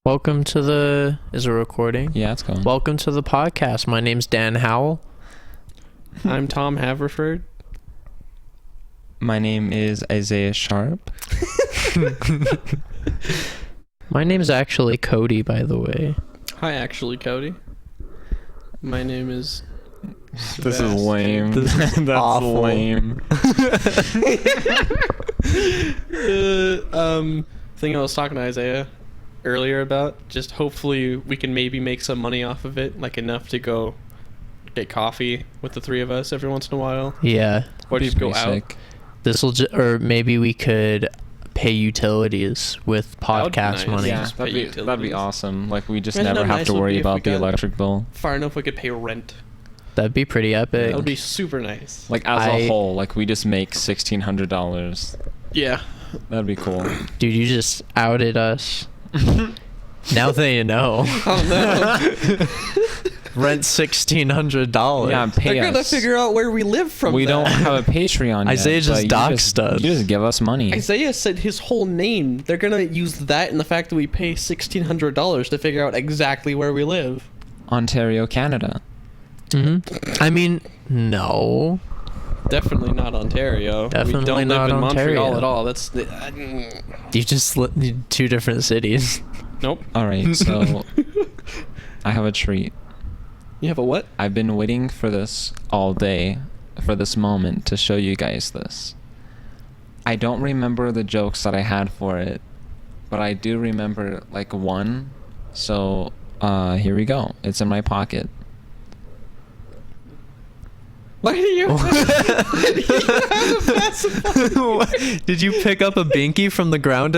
Welcome to the... Is it recording? Yeah, it's going. Welcome to the podcast. My name's Dan Howell. I'm Tom Haverford. My name is Isaiah Sharp. My name's actually Cody, by the way. Hi, actually, Cody. My name is... This is lame. This is That's awful. lame. Thing I was talking to Isaiah earlier about, just hopefully we can maybe make some money off of it, like enough to go get coffee with the three of us every once in a while, Yeah. or just go out. Sick. Or maybe we could pay utilities with That would be podcast nice. money. Yeah, Just that'd pay be utilities. awesome. Like, we just Imagine never how have nice to it would worry be if we about the got- electric bill. Far enough we could pay rent. That'd be pretty epic. That would be super nice. Like, as a whole, like, we just make $1,600. Yeah. That'd be cool. Dude, you just outed us. Now they know. Oh no. Rent $1,600. Yeah, pay They're gonna us. figure out where we live from. We that. don't have a Patreon yet. Isaiah just but doxed us. You just give us money. Isaiah said his whole name. They're gonna use that and the fact that we pay $1,600 to figure out exactly where we live. Ontario, Canada. I mean, no. Definitely not Ontario. Definitely we don't not live in Ontario. Montreal at all. That's You just two different cities. nope. All right, so I have a treat. You have a what? I've been waiting for this all day, for this moment to show you guys this. I don't remember the jokes that I had for it, but I do remember like one. So here we go. It's in my pocket. Why do you? Did you pick up a binky from the ground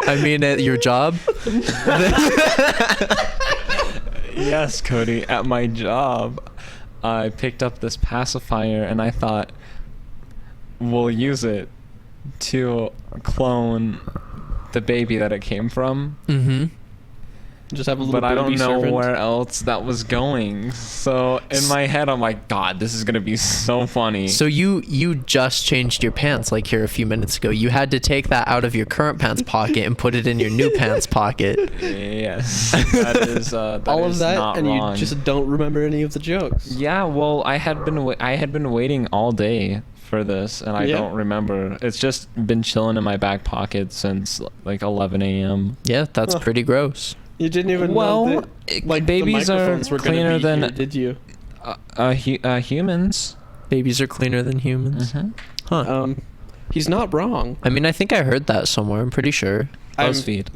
at your job? Yes, Cody, at my job, I picked up this pacifier and I thought we'll use it to clone the baby that it came from. Mm-hmm. Just have a little. But I don't baby know servant. where else that was going. So in my head, I'm like, God, this is gonna be so funny. So you just changed your pants like here a few minutes ago. You had to take that out of your current pants pocket and put it in your new pants pocket. Yes, that is that all of is that, not and wrong. you just don't remember any of the jokes. Yeah, well, I had been waiting all day for this, and I Yeah. don't remember. It's just been chilling in my back pocket since like 11 a.m. Yeah, that's Huh. pretty gross. You didn't even Well, know that, like babies the are microphones were gonna cleaner be than here, did you? Humans. Babies are cleaner than humans. Mhm. Huh. He's not wrong. I mean, I think I heard that somewhere. I'm pretty sure. BuzzFeed.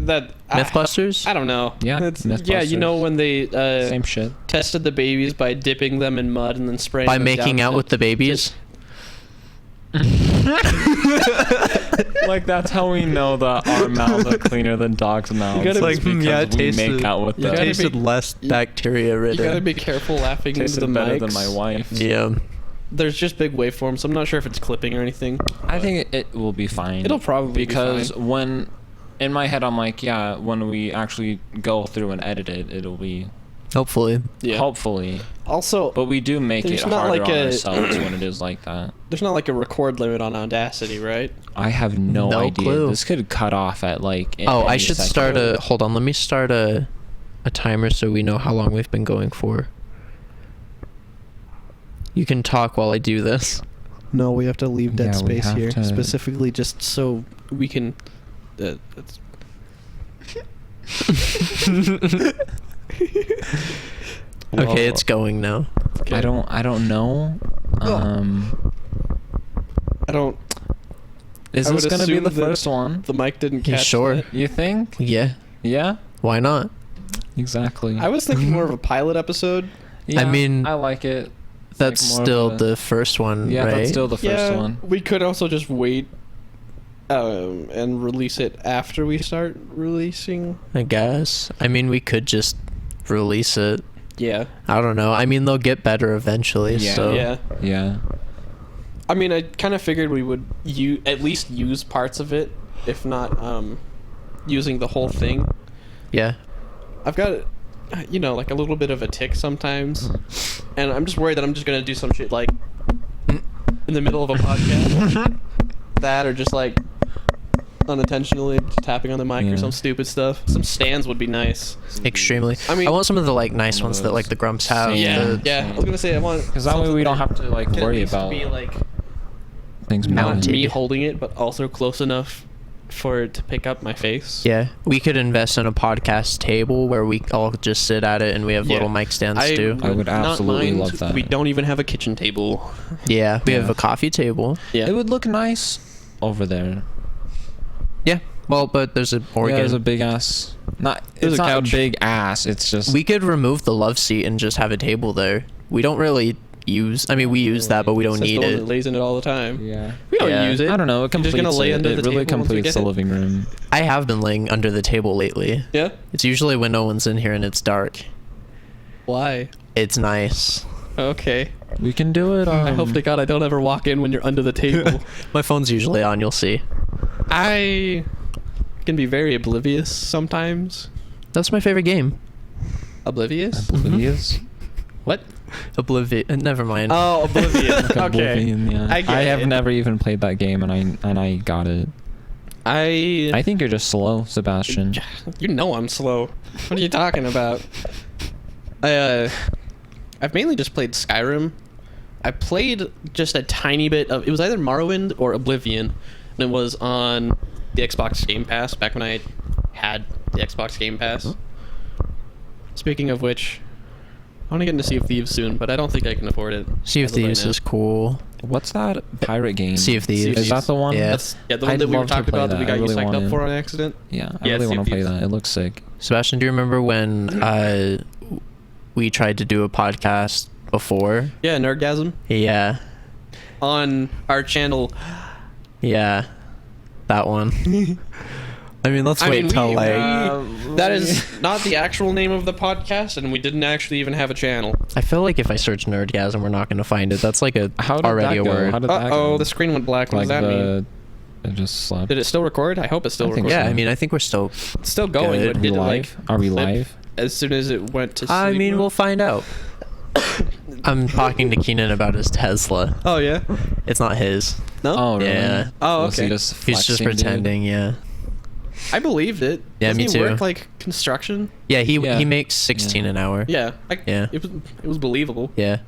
Mythbusters? I don't know. Yeah, Yeah, you know when they Same shit. tested the babies by dipping them in mud and then spraying By them making down out with the babies? Like, that's how we know that our mouths are cleaner than dogs' mouths. gotta It's like, be- yeah, because it we tasted, make out with you them. it gotta tasted be- less bacteria You ridden. gotta be careful laughing into Tasted the better mics. than my wife. Yeah. There's just big waveforms. I'm not sure if it's clipping or anything. I think it will be fine. It'll probably be because fine. when in my head I'm like, yeah, when we actually go through and edit it, it'll be Hopefully. Yeah. hopefully. Also, But we do make There's it not harder like on a- ourselves when it is like that. there's not like a record limit on Audacity, right? I have no No idea. clue. This could cut off at like. Oh, I any should second. start a... Hold on, let me start a timer so we know how long we've been going for. You can talk while I do this. No, we have to leave dead Yeah, we space have here, to- specifically just so we can. It's- Okay, Well, it's going now. okay. I don't know. I don't. Is I this would gonna be assume the that first one? The mic didn't Yeah, catch. sure. that. You think? Yeah. Yeah. Why not? Exactly. I was thinking more of a pilot episode. Yeah, mean, I like it. That's more of still a- the first one, Yeah, right? that's still the first yeah, one. we could also just wait and release it after we start releasing. I guess. I mean, we could just release it. Yeah. I don't know. I mean, they'll get better eventually, Yeah. so... Yeah. Yeah. I mean, I kind of figured we would at least use parts of it, if not using the whole thing. Yeah. I've got, like a little bit of a tick sometimes, and I'm just worried that I'm just gonna do some shit like in the middle of a podcast, that or just like unintentionally, just tapping on the mic Yeah. or some stupid stuff. Some stands would be nice. Extremely. I mean- I want some of the like nice One of ones that like those the Grumps have. Yeah, the- yeah. I was gonna say I want Because that way something we don't that have to like can at worry least about be like things not mounted. me holding it, but also close enough for it to pick up my face. Yeah, we could invest in a podcast table where we all just sit at it and we have Yeah. little mic stands too. I would not absolutely mind. love that. We don't even have a kitchen table. Yeah, we have Yeah. a coffee table. Yeah. It would look nice over there. Yeah, well, but there's a organ. Yeah, there's a big ass. Not. There's It's a not couch. a big ass. It's just. We could remove the love seat and just have a table there. We don't really use. I mean, we use that, but we don't Says need the one that it. lays in it all the time. Yeah. We don't Yeah. use it. I don't know. It You're completes just gonna lay it. under It the really table once we completes get the it? living room. I have been laying under the table lately. Yeah. It's usually when no one's in here and it's dark. Why? It's nice. Okay. We can do it. I hope to God I don't ever walk in when you're under the table. My phone's usually on. You'll see. I can be very oblivious sometimes. That's my favorite game. Oblivious? Oblivious. What? Oblivion. Never mind. Oh, oblivious. Like okay. Oblivion, yeah. I get have it. never even played that game, and I got it. I think you're just slow, Sebastian. You know I'm slow. What are you talking about? I've mainly just played Skyrim. I played just a tiny bit of. It was either Morrowind or Oblivion, and it was on the Xbox Game Pass back when I had the Xbox Game Pass. Speaking of which, I want to get into Sea of Thieves soon, but I don't think I can afford it. Sea of as of right Thieves now. is cool. What's that pirate game? Sea of Thieves. Is that the one? Yeah. That's the one I'd that we were love to talking play about that we that. I got you really psyched wanna- up for on accident. Yeah, I Yeah, really Sea of want to play Thieves. that. It looks sick. Sebastian, do you remember when we tried to do a podcast before? Yeah, Nerdgasm Yeah. on our channel. Yeah. That one. I mean, let's I wait mean, till we- like. That is not the actual name of the podcast, and we didn't actually even have a channel. I feel like if I search Nerdgasm, we're not going to find it. That's like a How did already that a go? word. How did that Oh, go? the screen went black. What does that mean? It just slapped. Did it still record? I hope it's still I think recording. Yeah, so. I mean, I think we're still. It's still going, Good. but Are we did it like live? Are we flip live? as soon as it went to sleep? I mean, mode? we'll find out. I'm talking to Keenan about his Tesla. Oh yeah. It's not his. No. Oh, really? Yeah. Oh, Was he okay. just He's just flexing, dude? pretending, yeah. I believed it. Yeah, Doesn't me he too. Work like construction. Yeah, he Yeah. makes 16 an hour. Yeah. Yeah. It was believable. Yeah.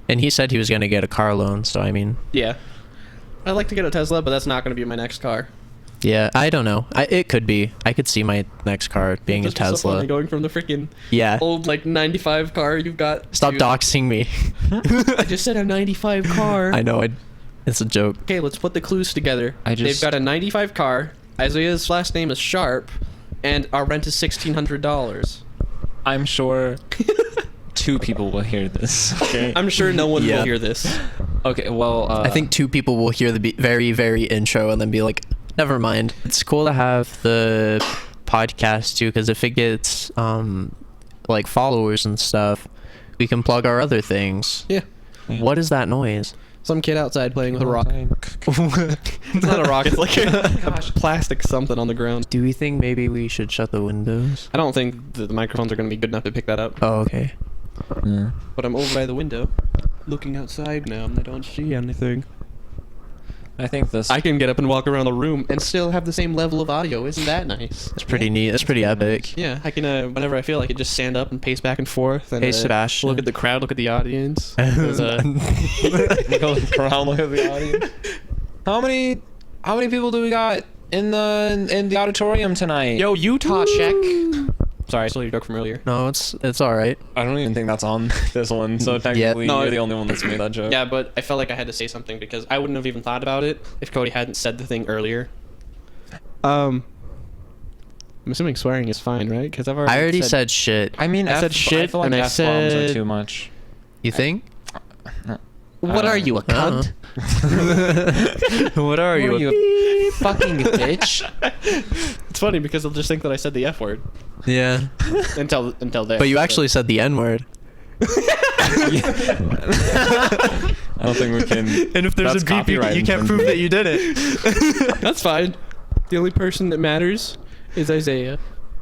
And he said he was going to get a car loan, so I mean, Yeah. I'd like to get a Tesla, but that's not going to be my next car. yeah, I don't know. It could be. I could see my next car being a Just 'cause so Tesla. funny going from the freaking Yeah. old like 95 car you've got. Stop to- doxing me. I just said a 95 car. I know. It's a joke. Okay, let's put the clues together. I They've just- got a 95 car. Isaiah's last name is Sharp, and our rent is $1,600. I'm sure 2 people will hear this. Okay. I'm sure no one Yeah. will hear this. Okay. Well, I think 2 people will hear the very, very intro and then be like, never mind. It's cool to have the podcast too, because if it gets like followers and stuff, we can plug our other things. Yeah. What is that noise? Some kid outside playing with a rock. It's not a rock. It's like a plastic something on the ground. Do we think maybe we should shut the windows? I don't think the microphones are going to be good enough to pick that up. Oh, okay. Yeah. But I'm over by the window, looking outside now, and I don't see anything. I think this. I can get up and walk around the room and still have the same level of audio. Isn't that nice? That's pretty neat. That's pretty epic. Yeah, I can. Whenever I feel like it, just stand up and pace back and forth. And, Hey, Sebastian. Look at the crowd. Look at the audience. Look at the audience. How many people do we got in the auditorium tonight? Yo, Utah check. Sorry, I stole your joke from earlier. No, it's all right. I don't even think that's on this one. So technically, No, you're the only one that's made that joke. Yeah, but I felt like I had to say something because I wouldn't have even thought about it if Cody hadn't said the thing earlier. I'm assuming swearing is fine, right? Because I already said shit. I mean, I said shit, I feel like and I F-bombs are said- too much. You think? What are you, a cunt? What are What are you, a fucking bitch? It's funny because they'll just think that I said the F word Yeah. until there. But you actually said the N word. I don't think we can. And if there's that's a beep, you copyright can't prove that you did it. That's fine. The only person that matters is Isaiah.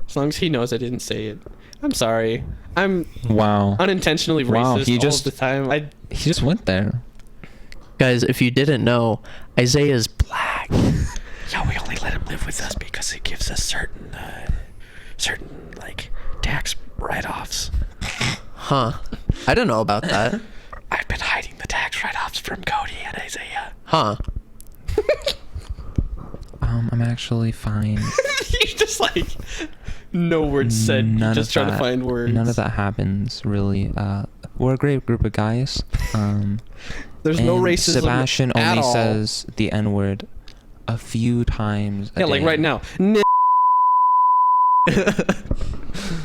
As long as he knows I didn't say it. I'm sorry. I'm Wow. unintentionally Wow, racist he all just- the time. He just went there. Guys, if you didn't know, Isaiah's black. Yo, we only let him live with us because it gives us certain like tax write-offs. Huh. I don't know about that. I've been hiding the tax write-offs from Cody and Isaiah. Huh. I'm actually fine. You just like no words said. You just try to find words. None of that happens really. We're a great group of guys. There's no and racism Sebastian at only all. says the N-word a few times a Yeah, like day. right now.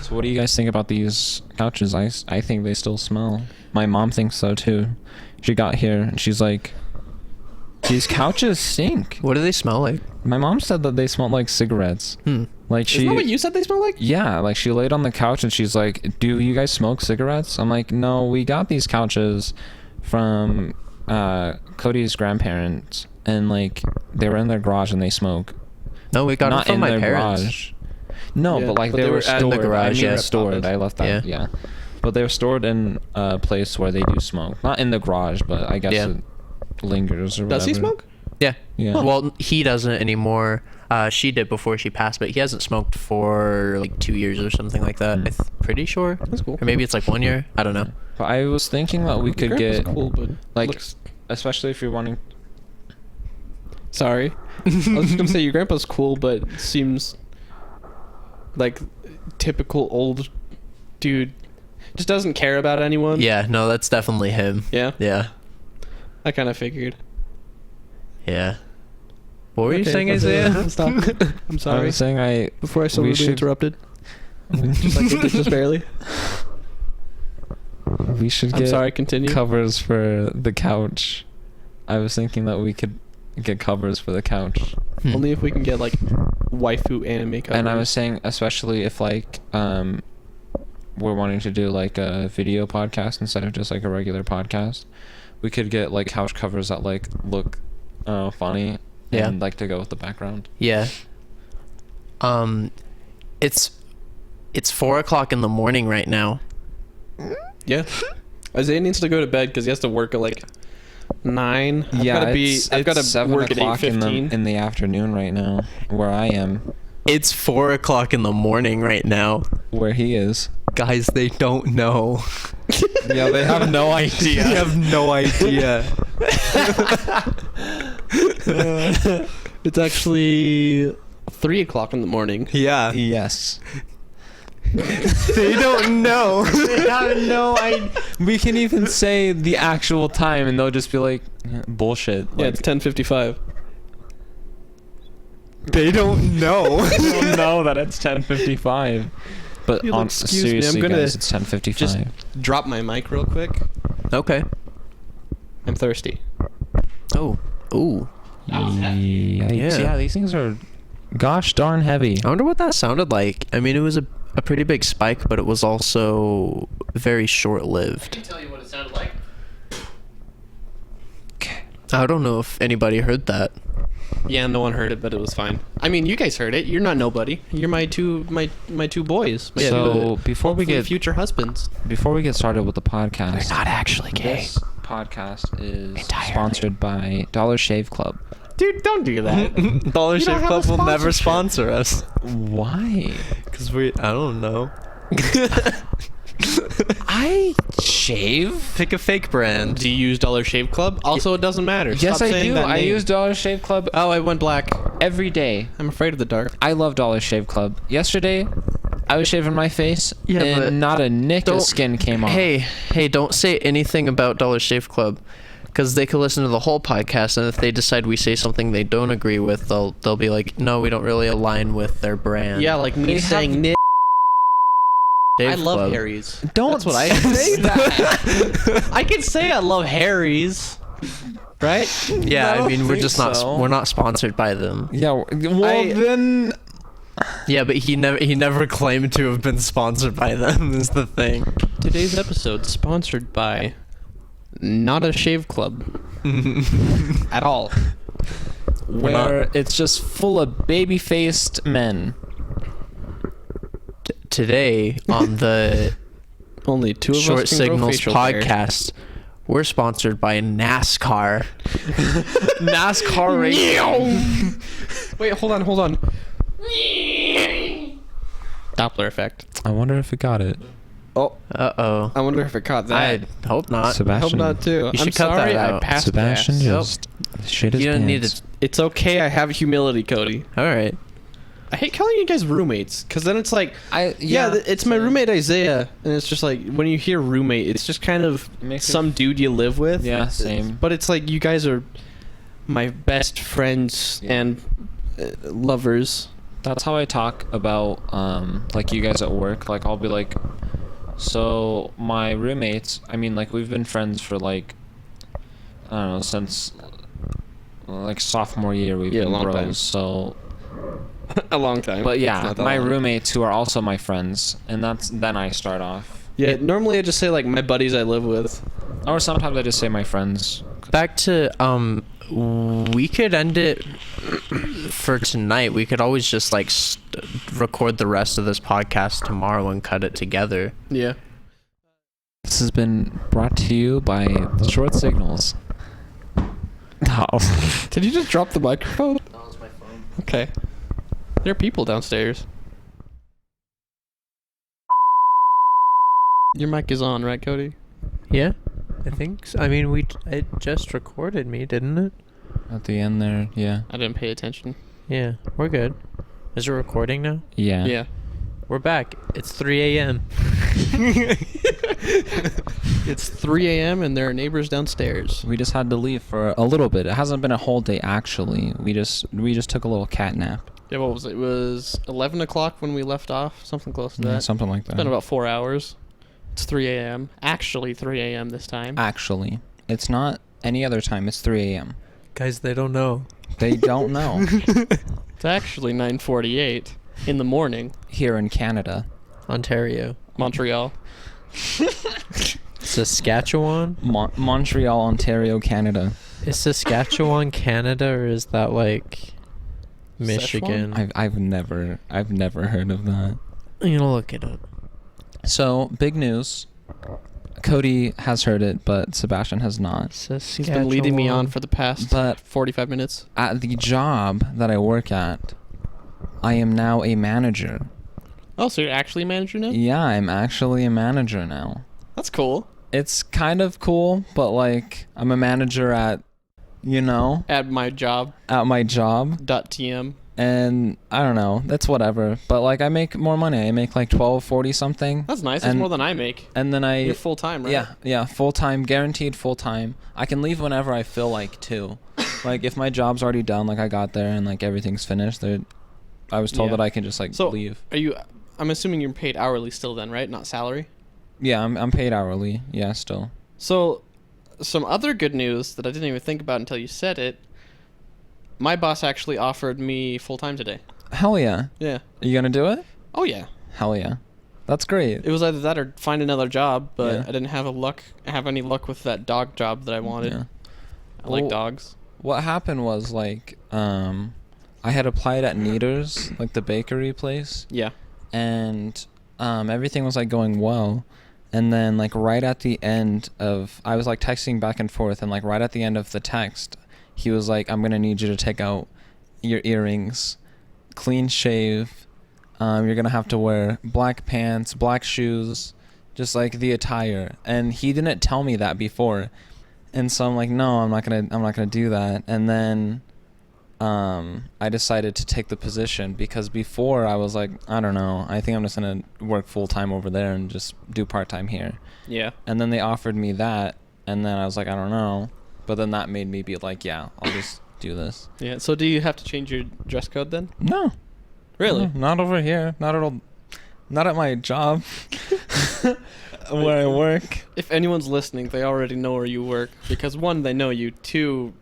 So what do you guys think about these couches? I think they still smell. My mom thinks so too. She got here and she's like, these couches stink. What do they smell like? My mom said that they smelled like cigarettes. Like Isn't that what you said they smell like? Yeah, like she laid on the couch and she's like, do you guys smoke cigarettes? I'm like, no, we got these couches from Cody's grandparents, and like they were in their garage and they smoke. No, we got Not them from in my their parents. garage. No, Yeah, but like but they they were were at the stored. garage, Yeah, yeah. stored. I left that. Yeah. Yeah. But they were stored in a place where they do smoke. Not in the garage, but I guess Yeah. it lingers or whatever. Does he smoke? Yeah. Yeah. Well, he doesn't anymore. She did before she passed, but he hasn't smoked for like 2 years or something like that. I'm pretty sure. That's cool. Or maybe it's like 1 year. I don't know. But I was thinking that we could Grandpa's get cool, but like, looks... especially if you're wanting. Sorry. I was just gonna say your grandpa's cool, but seems like typical old dude. Just doesn't care about anyone. Yeah, no, that's definitely him. Yeah. Yeah. I kind of figured. Yeah. What were you Okay, saying, that's Isaiah? it. Stop. I'm I sorry. was saying Before I so we rudely should- interrupted. Just like just barely. we should I'm get sorry. Continue. covers for the couch. I was thinking that we could get covers for the couch. Only if we can get like waifu anime covers. And I was saying, especially if like we're wanting to do like a video podcast instead of just like a regular podcast, we could get like couch covers that like look funny Yeah. and like to go with the background. Yeah. It's 4:00 in the morning right now. Yeah. Isaiah needs to go to bed because he has to work at like 9. I've Yeah, I've got to 7 work at o'clock in 8:15. the afternoon right now where I am, It's 4:00 in the morning right now. where he is. Guys, they don't know. Yeah, they have no idea. They have no idea. It's actually 3 o'clock in the morning. Yeah. Yes. They don't know. They have no idea. We can even say the actual time and they'll just be like, bullshit. Yeah, Like, it's 10:55. They don't know. I don't know that it's 10:55. But You'll excuse me, seriously, I'm gonna guys, it's 10:55. Just drop my mic real quick. Okay. I'm thirsty. Oh. Ooh. Yikes. Yeah. Yeah, these things are gosh darn heavy. I wonder what that sounded like. I mean, it was a pretty big spike, but it was also very short-lived. tell you what it sounded like? I don't know if anybody heard that. Yeah, no one heard it, but it was fine. I mean, you guys heard it. You're not nobody. You're my two boys. My So, two, before we hopefully get future husbands. started with the podcast, They're not actually gay. this podcast is Entirely. sponsored by Dollar Shave Club. Dude, don't do that. Dollar You don't Shave have Club a will never sponsorship. sponsor us. Why? Because I don't know. I shave. Pick a fake brand. Do you use Dollar Shave Club? Also, it doesn't matter. Yes, Stop I saying do. that I name. use Dollar Shave Club Oh, I went black. every day. I'm afraid of the dark. I love Dollar Shave Club. Yesterday, I was shaving my face, Yeah, but and not a nick of don't- skin came off. Hey, don't say anything about Dollar Shave Club. Because they could listen to the whole podcast, and if they decide we say something they don't agree with, they'll be like, no, we don't really align with their brand. Yeah, like me They saying Nick. Shave I love Club. Harry's. Don't That's what I say that. I can say I love Harry's, right? Yeah, I I don't mean, we're think just so. we're not sponsored by them. Yeah, well I- then... Yeah, but he never claimed to have been sponsored by them. Is the thing. Today's episode sponsored by not a shave club at all. Where it's just full of baby-faced men. Today on the Only two of Short us can grow Signals facial hair. podcast, we're sponsored by NASCAR. NASCAR racing. Wait, hold on. Doppler effect. I wonder if it got it. Oh, Uh-oh. I wonder if it caught that. I hope not. I Sebastian. hope not too. You should I'm cut sorry, that I out. passed Sebastian gas. just shit his You don't need pants. to... It's okay. I have humility, Cody. All right. I hate calling you guys roommates because then it's like, Yeah, it's my roommate Isaiah, and it's just like when you hear roommate, it's just kind of Makes some dude you live with. Yeah, same. But it's like you guys are my best friends and lovers. That's how I talk about like you guys at work. Like I'll be like, so my roommates. I mean, like we've been friends for like I don't know since like sophomore year. We've Yeah, been a long bros. time. So, A long time. but It's yeah, not that my long. roommates who are also my friends, and that's then I start off. Yeah, normally I just say like my buddies I live with. Or sometimes I just say my friends. Back to, we could end it for tonight. We could always just, like, record the rest of this podcast tomorrow and cut it together. Yeah. This has been brought to you by the Short Signals. Oh. Did you just drop the microphone? That was my phone. Okay. There are people downstairs. Your mic is on, right, Cody? Yeah, I think so. I mean, it just recorded me, didn't it? At the end there, yeah. I didn't pay attention. Yeah, we're good. Is it recording now? Yeah. Yeah. We're back. It's 3 a.m. It's 3 a.m. and there are neighbors downstairs. We just had to leave for a little bit. It hasn't been a whole day actually. We just took a little cat nap. Yeah, what was it? It was 11 o'clock when we left off. Something close to Yeah, that. something like It's that. been about 4 hours. It's 3 a.m. Actually 3 a.m. this time. Actually, it's not any other time. It's 3 a.m. Guys, they don't know. They don't know. It's actually 9:48 in the morning. Here in Canada. Ontario. Montreal. Saskatchewan? Montreal, Ontario, Canada. Is Saskatchewan Canada, or is that like Michigan? I've never heard of that. You know, look it up. So, big news. Cody has heard it, but Sebastian has not. He's been leading me on for the past But 45 minutes. at the job that I work at, I am now a manager. Oh, so you're actually a manager now? Yeah, I'm actually a manager now. That's cool. It's kind of cool, but like I'm a manager at, you know, At my job. at my job, .tm. and I don't know, that's whatever. But like I make more money. I make like 12.40 something. That's nice. That's And- more than I make. And then You're full time, right? Yeah, full time, guaranteed full time. I can leave whenever I feel like too. Like if my job's already done, like I got there and like everything's finished, I was told Yeah. that I can just like So leave. I'm assuming you're paid hourly still then, right? Not salary? Yeah, I'm paid hourly. Yeah, still. So, some other good news that I didn't even think about until you said it. My boss actually offered me full time today. Hell yeah. Yeah. Are you gonna do it? Oh yeah. Hell yeah. That's great. It was either that or find another job, but Yeah. I didn't have any luck with that dog job that I wanted. Yeah. I like Well, dogs. What happened was like I had applied at Neater's, like the bakery place, Yeah. and everything was like going well. And then like right at the end of I was like texting back and forth, and like right at the end of the text, he was like, I'm gonna need you to take out your earrings, clean shave, you're gonna have to wear black pants, black shoes, just like the attire. And he didn't tell me that before. And so I'm like, no, I'm not gonna do that. And then I decided to take the position because before I was like, I don't know, I think I'm just gonna work full time over there and just do part time here. Yeah. And then they offered me that, and then I was like, I don't know. But then that made me be like, yeah, I'll just do this. Yeah. So do you have to change your dress code then? No. Really? No, not over here. Not at my job where I work. If anyone's listening, they already know where you work because one, they know you. Two,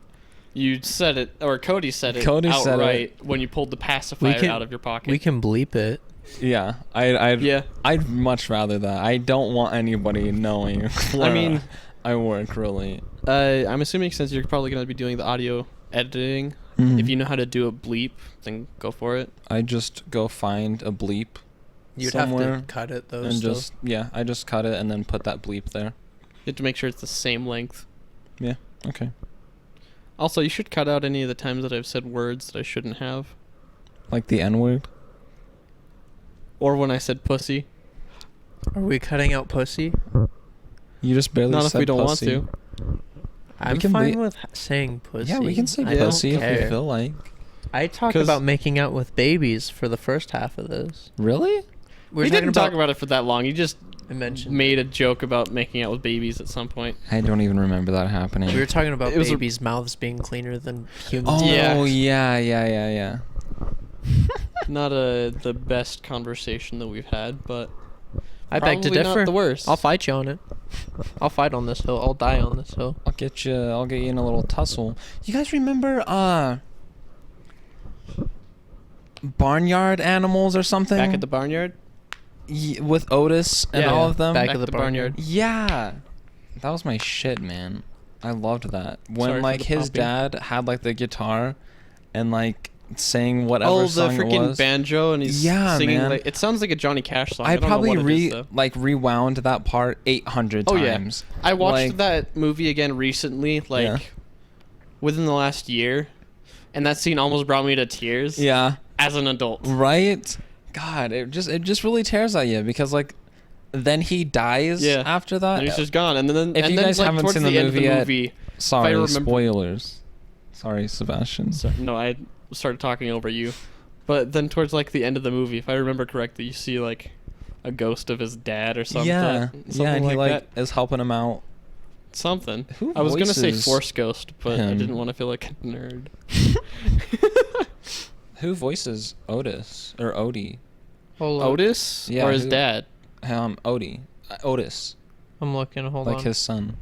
you said it, or Cody said it Cody said outright when you pulled the pacifier out of your pocket. We can bleep it. Yeah, Yeah. I'd much rather that. I don't want anybody knowing where mean- I work, really. I'm assuming since you're probably going to be doing the audio editing, Mhm. if you know how to do a bleep, then go for it. I just go find a bleep You'd somewhere have to cut it though. and still. just I just cut it and then put that bleep there. You have to make sure it's the same length. Yeah. Okay. Also, you should cut out any of the times that I've said words that I shouldn't have. Like the N-word. Or when I said pussy. Are we cutting out pussy? You just barely Not said if we don't pussy. want to. I'm can fine le- with saying pussy. Yeah, we can say I don't pussy if we care. feel like. I talk 'Cause- about making out with babies for the first half of this. Really? We're He talking didn't talk about it for that long. He just I mentioned made a joke about making out with babies at some point. I don't even remember that happening. we were talking about It was a- babies' mouths being cleaner than humans. Oh Yeah. yeah. Not the best conversation that we've had, but I beg to probably differ. not the worst. I'll fight you on it. I'll fight on this hill. I'll die on this hill. I'll get you in a little tussle. You guys remember barnyard animals or something? Back at the barnyard. With Otis and Yeah, all of them? Back Back of at the the barnyard. Yeah. That was my shit, man. I loved that. When Sorry for like the his popping. dad had like the guitar and like sang whatever Oh, the song it freaking was. banjo, and he's Yeah, singing man. like it sounds like a Johnny Cash song. I don't know probably what it is, though. rewound that part 800 Oh, yeah. times. I watched like- that movie again recently, like Yeah. within the last year, and that scene almost brought me to tears. Yeah. As an adult. Right? God, it just really tears at you because like then he dies Yeah. after that. And he's just gone. And then If and you then guys like haven't towards seen the the end of the movie yet, movie. Sorry, remember- spoilers. Sorry, Sebastian. No, I started talking over you. But then towards like the end of the movie, if I remember correctly, you see like a ghost of his dad or something. Yeah, something and he like is helping him out. something. Who I was gonna say voices Force Ghost, but I him? didn't want to feel like a nerd. Who voices Otis or Odie? Hold on. Otis Yeah, or his who- dad? Odie, Otis, I'm looking. Hold like on. his son.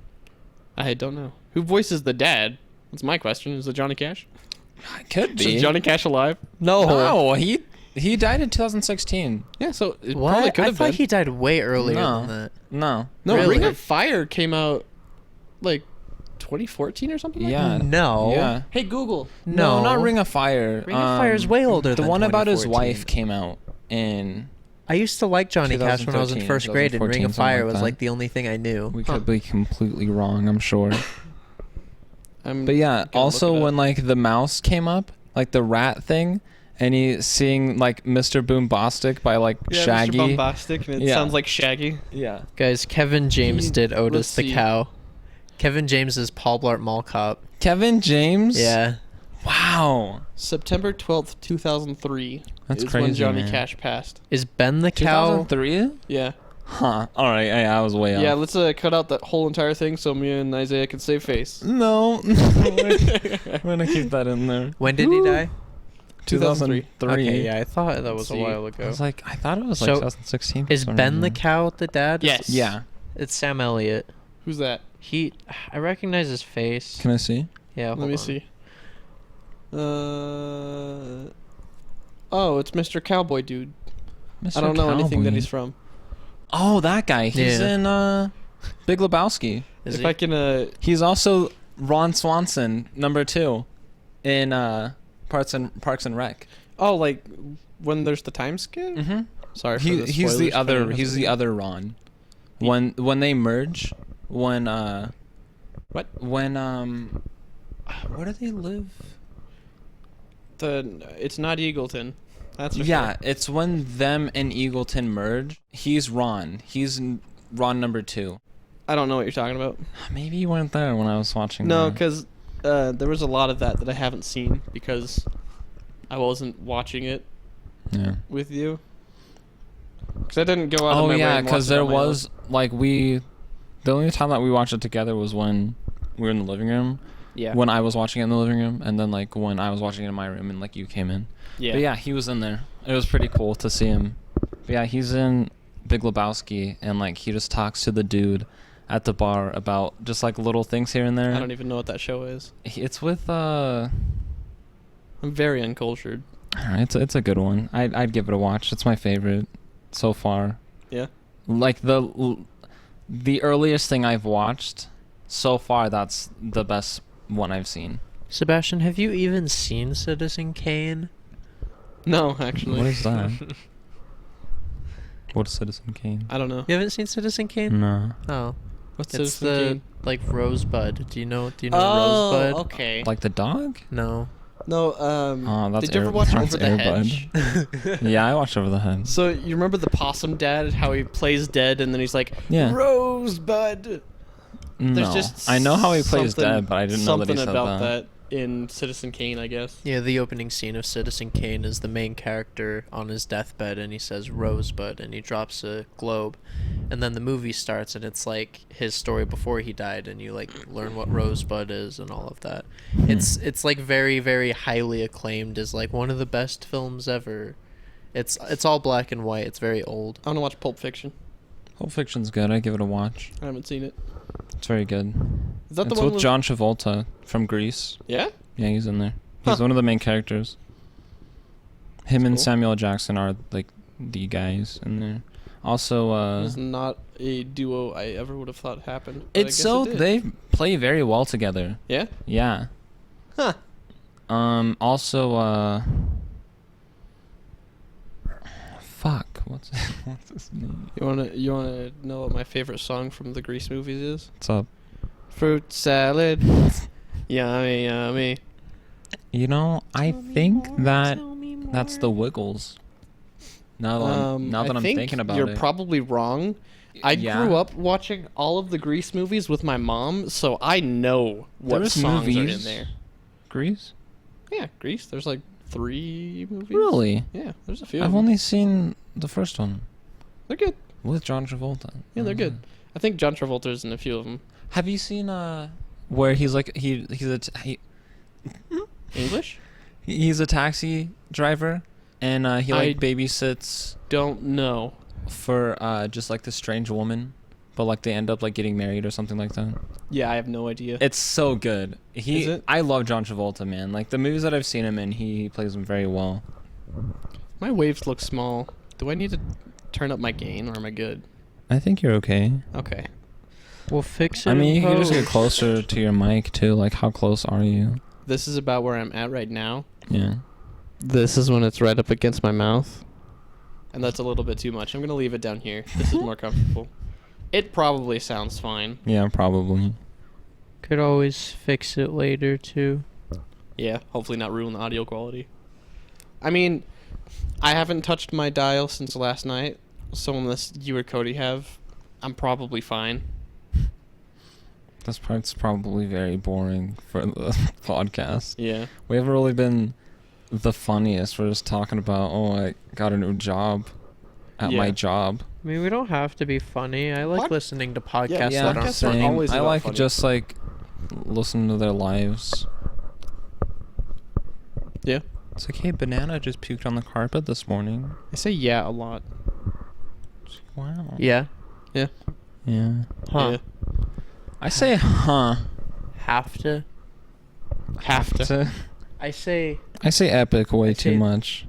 I don't know. Who voices the dad? That's my question. Is it Johnny Cash? Could be. Is Johnny Cash alive? No, he died in 2016. Yeah, so it probably What? could I have thought been. he died way earlier No. than that. No. No, Really? Ring of Fire came out like 2014 or something like Yeah. that? No. Yeah. Hey, Google. No, No. not Ring of Fire. Ring of Fire is way older The than one about his 2014. wife came out in. I used to like Johnny Cash when I was in 2013, first grade, and Ring 2014, of Fire something like was that. like the only thing I knew. We could be completely wrong, I'm sure. I'm But yeah, gonna also look it when up. like the mouse came up, like the rat thing, and he's seeing like Mr. Boombastic by like yeah, Shaggy. Mr. Bombastic, and it Yeah. sounds like Shaggy. Yeah. Guys, Kevin James He- did Otis let's the see. cow. Kevin James is Paul Blart Mall Cop. Kevin James. Yeah. Wow. September 12th, 2003 That's is when crazy, Johnny man. Cash passed. Is Ben the cow? 2003. Yeah. Huh. All right. Yeah, I was way off. Yeah, let's cut out that whole entire thing so me and Isaiah can save face. No. We're gonna keep that in there. When did he die? 2003. Okay, yeah, I thought that was Let's a see. while I ago. was like, I thought it was like So, 2016. for Is some Ben the reason. cow the dad? Yes. Yeah. It's Sam Elliott. Who's that? I recognize his face. Can I see? Yeah, Let hold me on. see. Oh, it's Mr. Cowboy Dude. Mr. I don't know anything that Cowboy. he's from. Oh, that guy. He's Yeah. in Big Lebowski. Is if he? I can, He's also Ron Swanson, number 2, in Parks and Rec. oh, like when there's the time skip. Mm-hmm. Sorry for He's the the spoilers if other. anyone He's hasn't the seen it. other Ron. When they merge, when What? when where do they live? It's not Eagleton. That's for Yeah, sure. it's when them and Eagleton merge. He's Ron. He's Ron number 2. I don't know what you're talking about. Maybe you weren't there when I was watching. No, that. because there was a lot of that I haven't seen because I wasn't watching it Yeah. with you. Because I didn't go out of Oh my way yeah, and watch because it there on my own. was like the only time that we watched it together was when we were in the living room. Yeah. When I was watching it in the living room, and then like when I was watching it in my room, and like you came in. Yeah. But yeah, he was in there. It was pretty cool to see him. But yeah, he's in Big Lebowski, and like he just talks to the dude at the bar about just like little things here and there. I don't even know what that show is. It's with I'm very uncultured. it's a good one. I'd give it a watch. It's my favorite so far. Yeah. Like the earliest thing I've watched so far, that's the best one I've seen. Sebastian, have you even seen Citizen Kane? No, actually. What is that? What's Citizen Kane? I don't know. You haven't seen Citizen Kane? No. Oh, What's it's Citizen the Kane? like Rosebud. Do you know Oh, Rosebud? okay. Like the dog? No. No, That's did you ever watch that's Over the Air Hedge? Bud. Yeah, I watched Over the Hedge. So you remember the possum dad? How he plays dead and then he's like, Yeah. Rosebud. No, I know how he plays something- dead, but I didn't know that he said something about that. that in Citizen Kane, I guess. Yeah, the opening scene of Citizen Kane is the main character on his deathbed, and he says Rosebud, and he drops a globe, and then the movie starts, and it's like his story before he died, and you like learn what Rosebud is and all of that. It's like very, very highly acclaimed as like one of the best films ever. It's all black and white. It's very old. I want to watch Pulp Fiction. Pulp Fiction's good. I give it a watch. I haven't seen it. It's very good. Is that the It's one with John Travolta from Grease. Yeah? Yeah, he's in there. He's Huh. one of the main characters. Him and cool. Samuel Jackson are like the guys in there. Also, It's not a duo I ever would have thought happened. but I it's guess so it did. they play very well together. Yeah? Yeah. Huh. Also, fuck. What's his name? You wanna know what my favorite song from the Grease movies is? What's up? Fruit salad. Yummy, yummy. You know, I think that's the Wiggles. Now that I'm thinking about you're it. probably wrong. I Yeah. grew up watching all of the Grease movies with my mom, so I know what There's songs are in movies? there. Grease? Yeah, Grease. There's like 3 movies. Really? Yeah, there's a few. I've of them. only seen the first one They're good. with John Travolta. Yeah, they're good. I think John Travolta's in a few of them. Have you seen where he's like he's a taxi driver and he like I- babysits Don't know. for just like this strange woman, but like they end up like getting married or something like that. Yeah, I have no idea. It's so good. Is it? I love John Travolta, man. Like the movies that I've seen him in, he plays them very well. My waves look small. Do I need to turn up my gain or am I good? I think you're okay. Okay. We'll fix it. I mean, in you can just get post. closer to your mic too. Like, how close are you? This is about where I'm at right now. Yeah. This is when it's right up against my mouth. And that's a little bit too much. I'm going to leave it down here. This is more comfortable. It probably sounds fine. Yeah, probably. Could always fix it later too. Yeah, hopefully not ruin the audio quality. I mean, I haven't touched my dial since last night, so unless you or Cody have, I'm probably fine. This part's probably very boring for the podcast. Yeah. We haven't really been the funniest. We're just talking about, oh, I got a new job at my Yeah. job. I mean, we don't have to be funny. I like Pod- listening to podcasts Yeah, that podcasts aren't are funny. Same. always I about like funny. just like listening to their lives. Yeah. It's like, hey, Banana just puked on the carpet this morning. I say yeah a lot. It's like, wow. Yeah. Yeah. Yeah. Huh. Yeah. I say, huh. Have to. Have to. I say I say epic way I too say- much.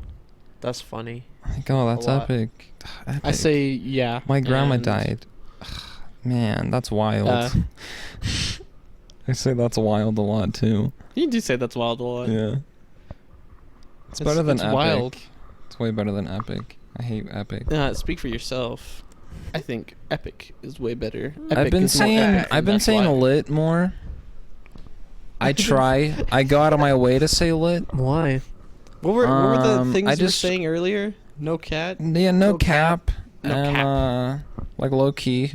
that's funny. Like, oh, that's lot. epic. Epic. I say yeah. My grandma and- died. Man, that's wild. Uh. I say that's wild a lot too. You do say that's wild a lot. Yeah. It's better than it's epic. wild. It's way better than epic. I hate epic. Speak for yourself. I think epic is way better. I've Epic been is more saying epic, I've and been that's saying why. lit more. I try. I go out of my way to say lit. Why? What were the things I you were just- saying earlier? No cat. Yeah, no No cap. No and cap. like low key.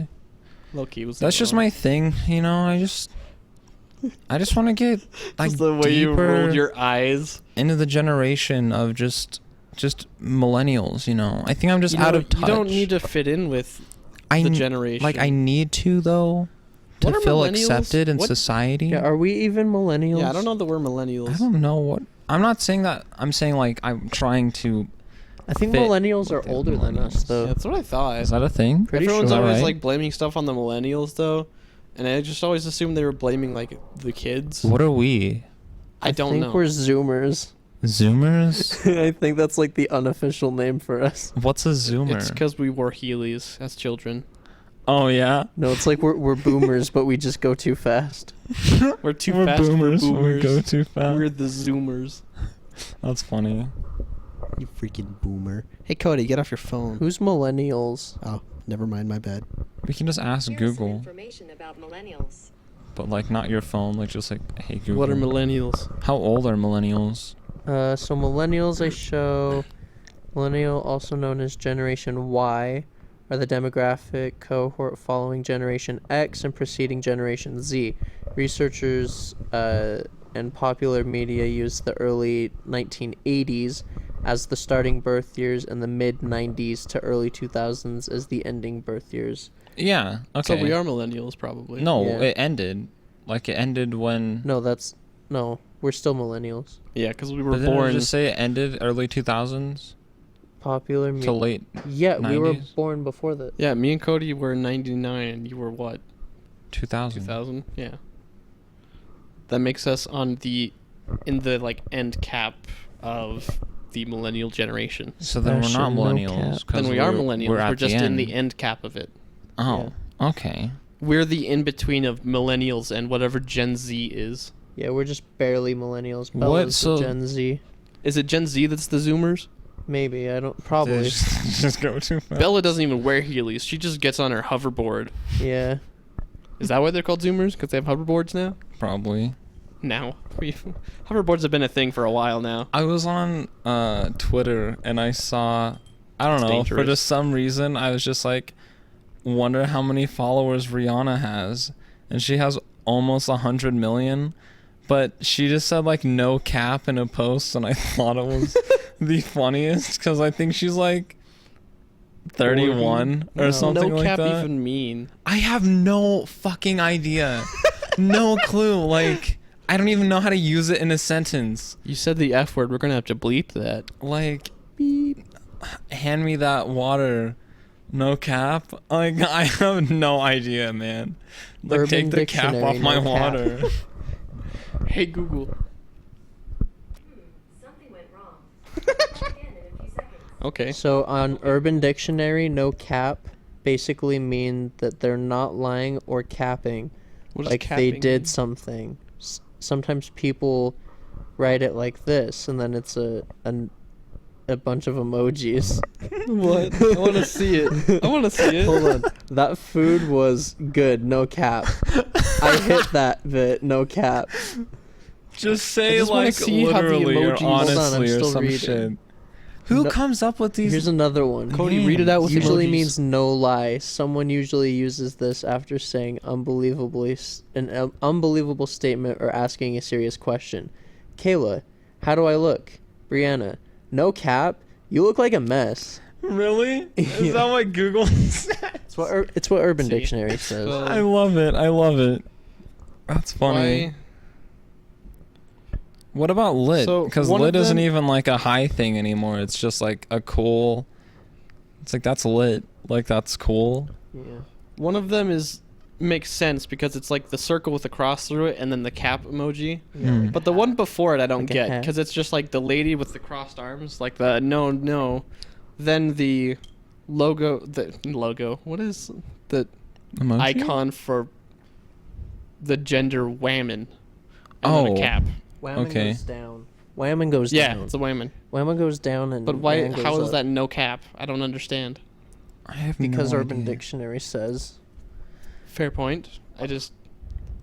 Low key was. That's just my thing, you know. I just want to get like Just the way you deeper rolled your eyes. into the generation of just millennials, you know. I think I'm just You know, out of touch. You don't need to fit in with the n- generation. Like I need to though to What are feel millennials? accepted in What- society. Yeah, are we even millennials? Yeah, I don't know that we're millennials. I don't know what. I'm not saying that. I'm saying like I'm trying to. I think fit millennials are with the older than us, millennials. though. Yeah, that's what I thought. Is that a thing? Pretty Everyone's sure. always Right? like blaming stuff on the millennials though, and I just always assumed they were blaming like the kids. What are we? I don't think know. we're Zoomers. Zoomers? I think that's like the unofficial name for us. What's a Zoomer? It's because we wore Heelys as children. Oh yeah. No, it's like we're boomers, but we just go too fast. We're too We're fast boomers. for boomers. We go too fast. We're the Zoomers. That's funny. You freaking boomer. Hey Cody, get off your phone. Who's millennials? Oh, never mind, my bad. We can just ask Here's some Google. information about millennials. but like not your phone. Like just like, hey Google. What are millennials? How old are millennials? So millennials, I show millennial, also known as Generation Y, are the demographic cohort following Generation X and preceding Generation Z. Researchers and popular media use the early 1980s as the starting birth years and the mid 90s to early 2000s as the ending birth years. Yeah. Okay. So we are millennials, probably. No, Yeah. it ended. Like it ended when. No, we're still millennials. Yeah, because we were But didn't it born. just say it ended early 2000s Popular to media. late. Yeah, we were 90s? born before that. Yeah, me and Cody were 99, and you were what? 2000. 2000. Yeah. That makes us in the like end cap of the millennial generation. So then we're not Special no millennials. cap. 'cause Then we are we're millennials. We're, We're at just the in the end. end cap of it. Oh, okay. We're the in between of millennials and whatever Gen Z is. Yeah, we're just barely millennials. What? Bella's So- the Gen Z. Is it Gen Z that's the Zoomers? Maybe, I don't, probably. Just go too fast. Bella doesn't even wear Heelys. She just gets on her hoverboard. Yeah. Is that why they're called Zoomers? Because they have hoverboards now? Probably. Now. Hoverboards have been a thing for a while now. I was on Twitter and I saw, I don't It's know, for dangerous. just some reason, I was just like, wonder how many followers Rihanna has. And she has almost 100 million. But she just said like no cap in a post, and I thought it was the funniest because I think she's like 31 or No. something no like cap that. even mean? I have no fucking idea. No clue. Like, I don't even know how to use it in a sentence. You said the F word. We're going to have to bleep that. Like, beep, hand me that water. No cap. Like, I have no idea, man. Like, Urban take the cap Dictionary, off my no cap. water. Hey, Google. Something went wrong. Try again in a few seconds. Okay. So on Urban Dictionary, no cap basically mean that they're not lying or capping. What does Like they capping did mean? something. Sometimes people write it like this, and then it's a bunch of emojis. What? I want to see it. I want to see it. Hold on. That food was good, no cap. I hit that bit, no cap. Just say, I just wanna like, see how the literally or emojis- Hold on, I'm honestly or still some reading. shit. Who No- comes up with these? Here's another one. Cody, read it out with Usually emojis. means no lie. Someone usually uses this after saying an unbelievable statement or asking a serious question. Kayla, how do I look? Brianna, no cap. You look like a mess. Really? Is Yeah. that what Google said? It's what Urban See. Dictionary says. Well, I love it. I love it. That's funny. Why? What about lit? So, Because one of lit isn't them- even like a high thing anymore. It's just like a cool. It's like that's lit. Like that's cool. Yeah. One of them makes sense because it's like the circle with the cross through it and then the cap emoji. Hmm. But the one before it I don't Like a get hat. because it's just like the lady with the crossed arms, like the no. Then the logo. What is the Emoji? icon for the gender whammon? And then Oh. a cap. Whammon Okay. goes down. Whammon goes Yeah, down. it's a whammon. Whammon goes down and But why? whammon goes How is up. that no cap? I don't understand. I have Because no Urban idea. Dictionary says. Fair point. I just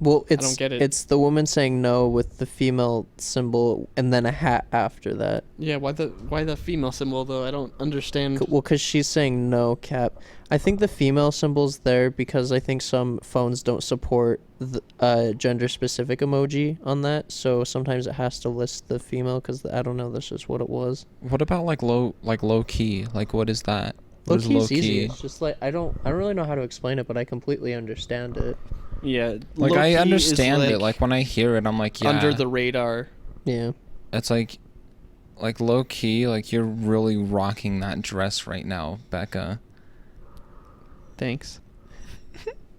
Well, it's don't get it. It's the woman saying no with the female symbol and then a hat after that. yeah. Why the female symbol though? I don't understand. Well, because she's saying no cap. I think the female symbol's there because I think some phones don't support the gender-specific emoji on that, so sometimes it has to list the female because I don't know. That's just what it was. What about like low key? Like what is that? Low What is key's easy. It's just like I don't really know how to explain it, but I completely understand it. Yeah. Like low-key I is, understand it. Like when I hear it, I'm like, yeah. under the radar. Yeah. It's like low key. Like you're really rocking that dress right now, Becca. Thanks.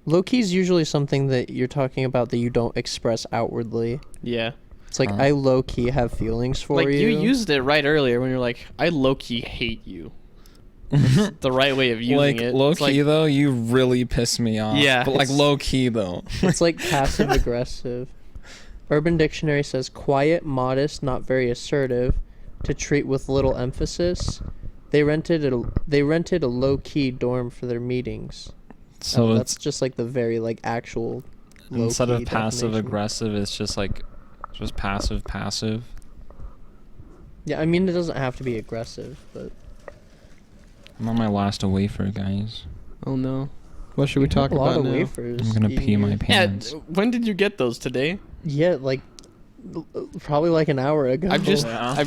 Low key's usually something that you're talking about that you don't express outwardly. Yeah. It's like Huh. I low key have feelings for Like you. you used it right earlier when you're like, I low key hate you. It's the right way of using Like it. low It's key like, though, you really piss me off. Yeah, but like it's- low key though. It's like passive aggressive. Urban Dictionary says quiet, modest, not very assertive, to treat with little emphasis. They rented a low key dorm for their meetings. So That's it's just like the very like actual Instead of low-key passive definition. aggressive, it's just like just passive. Yeah, I mean, it doesn't have to be aggressive, but I'm on my last wafer, guys. Oh no. What should we you have talk a lot about of now? wafers. I'm gonna pee my Yeah, pants. when did you get those today? Yeah, like probably like an hour ago. I've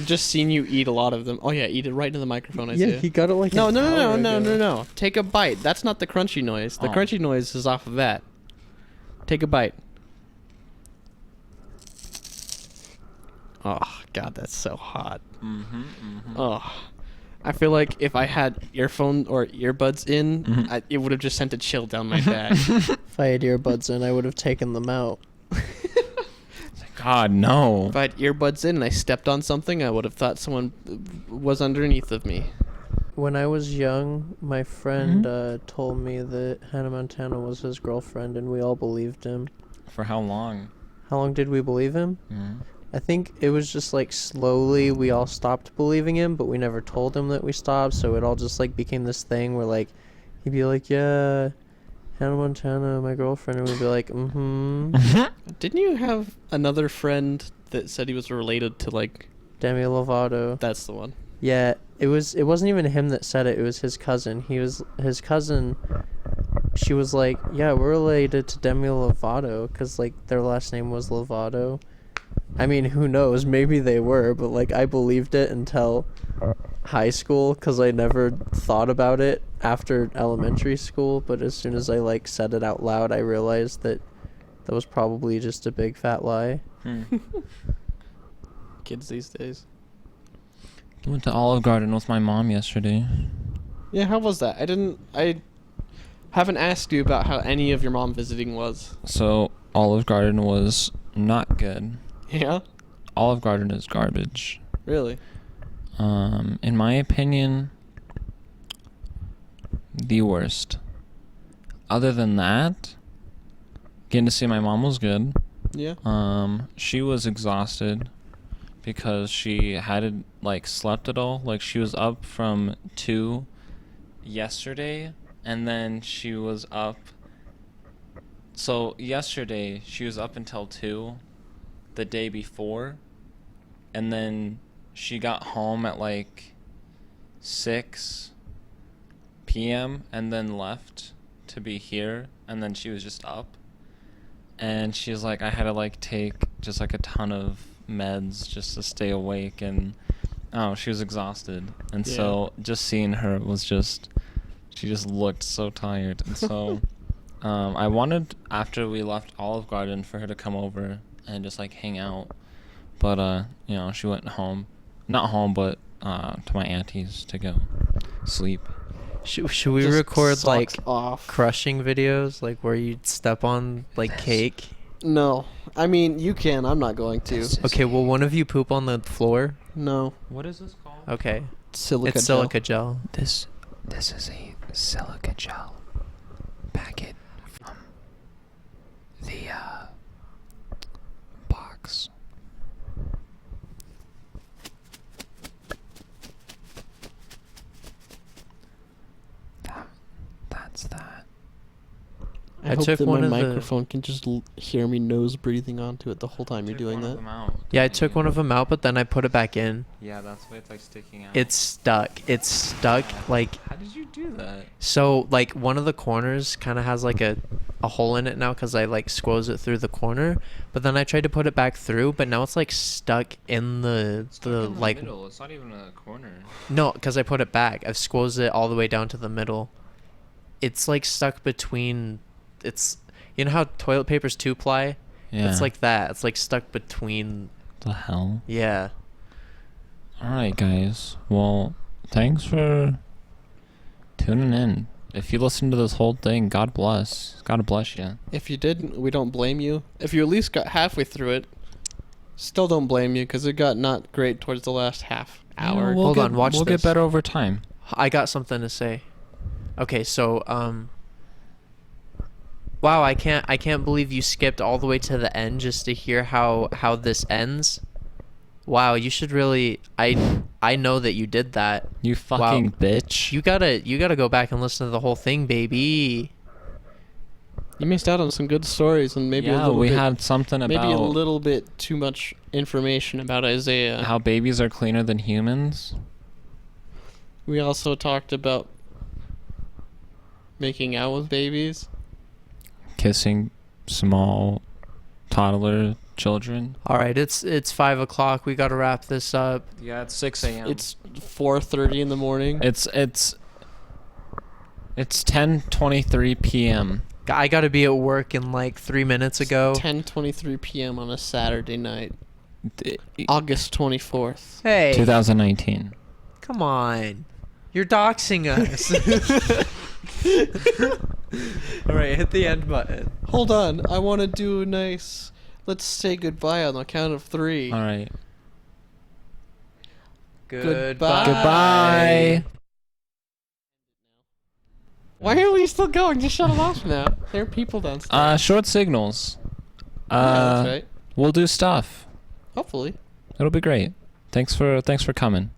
just seen you eat a lot of them. Oh yeah, eat it right into the microphone. I yeah, see. he got it like No, an no, no, hour no, no, ago. no, no. Take a bite. That's not the crunchy noise. The Oh. crunchy noise is off of that. Take a bite. Oh God, that's so hot. Oh, I feel like if I had earphone or earbuds in, Mhm. it would have just sent a chill down my back. If I had earbuds in, I would have taken them out. God, no. If I had earbuds in and I stepped on something, I would have thought someone was underneath of me. When I was young, my friend told me that Hannah Montana was his girlfriend, and we all believed him. For how long? How long did we believe him? Mhm. I think it was just like slowly we all stopped believing him, but we never told him that we stopped, so it all just like became this thing where like he'd be like, yeah, Hannah Montana, my girlfriend, and we'd be like, mm-hmm, Didn't you have another friend that said he was related to like? Demi Lovato. That's the one. Yeah, it wasn't even him that said it, it was his cousin. His cousin, she was like, yeah, we're related to Demi Lovato, because like their last name was Lovato. I mean, who knows, maybe they were, but like I believed it until high school, because I never thought about it after elementary school, but as soon as I like said it out loud, I realized that that was probably just a big fat lie. Kids these days. Went to Olive Garden with my mom yesterday. Yeah, how was that? I haven't asked you about how any of your mom visiting was. So Olive Garden was not good. Yeah? Olive Garden is garbage. Really? In my opinion, the worst. Other than that, getting to see my mom was good. Yeah. She was exhausted because she hadn't like slept at all. Like she was up from 2 yesterday, and then she was up. So yesterday she was up until 2 the day before, and then she got home at like 6 p.m. and then left to be here, and then she was just up, and she was like, I had to like take just like a ton of meds just to stay awake, and she was exhausted, and so just seeing her was just, she just looked so tired, and so I wanted after we left Olive Garden for her to come over and just like hang out, but she went home, not home, but to my auntie's to go sleep. Should we Just record sucks like off. crushing videos, like where you step on like cake? No. I mean, you can. I'm not going to. Okay, will one of you poop on the floor? No. What is this called? Okay, Silica it's gel. silica gel. This is a silica gel packet from the box. That's that. I I hope took that one my of the- microphone can just hear me nose breathing onto it the whole time you're doing that. Yeah, I took one of them out, but then I put it back in. Yeah, that's why it's like sticking out. It's stuck. It's stuck. Like, How did you do that? so like one of the corners kind of has like a hole in it now because I like squoze it through the corner, but then I tried to put it back through, but now it's like stuck in the like middle. It's not even a corner. no, because I put it back. I've squozed it all the way down to the middle. It's like stuck between. It's, you know how toilet paper's 2-ply? Yeah. It's like that. It's like stuck between. the hell. Yeah. All right, guys. Well, thanks for tuning in. If you listen to this whole thing, God bless. God bless you. If you didn't, we don't blame you. If you at least got halfway through it, still don't blame you because it got not great towards the last half hour. We'll Hold get, on, watch We'll this. get better over time. I got something to say. Okay, so wow, I can't believe you skipped all the way to the end just to hear how this ends. Wow, you should really. I know that you did that. You fucking Wow. bitch. You gotta go back and listen to the whole thing, baby. You missed out on some good stories and maybe a yeah, little we bit, had something about maybe a little bit too much information about Isaiah. how babies are cleaner than humans. We also talked about making out with babies. Kissing small toddler children. All right, it's 5 o'clock. We gotta wrap this up. Yeah, it's 6 a.m. It's 4:30 in the morning. It's 10:23 p.m. I gotta be at work in like 3 minutes ago. 10:23 p.m. on a Saturday night, D- August 24th. Hey, 2019. come on, you're doxing us. All right, hit the end button. Hold on, I want to do a nice. Let's say goodbye on the count of 3. All right. Goodbye. Goodbye. Why are we still going? Just shut it off now. There are people downstairs. Short signals. Yeah, that's right. We'll do stuff. Hopefully. It'll be great. Thanks for coming.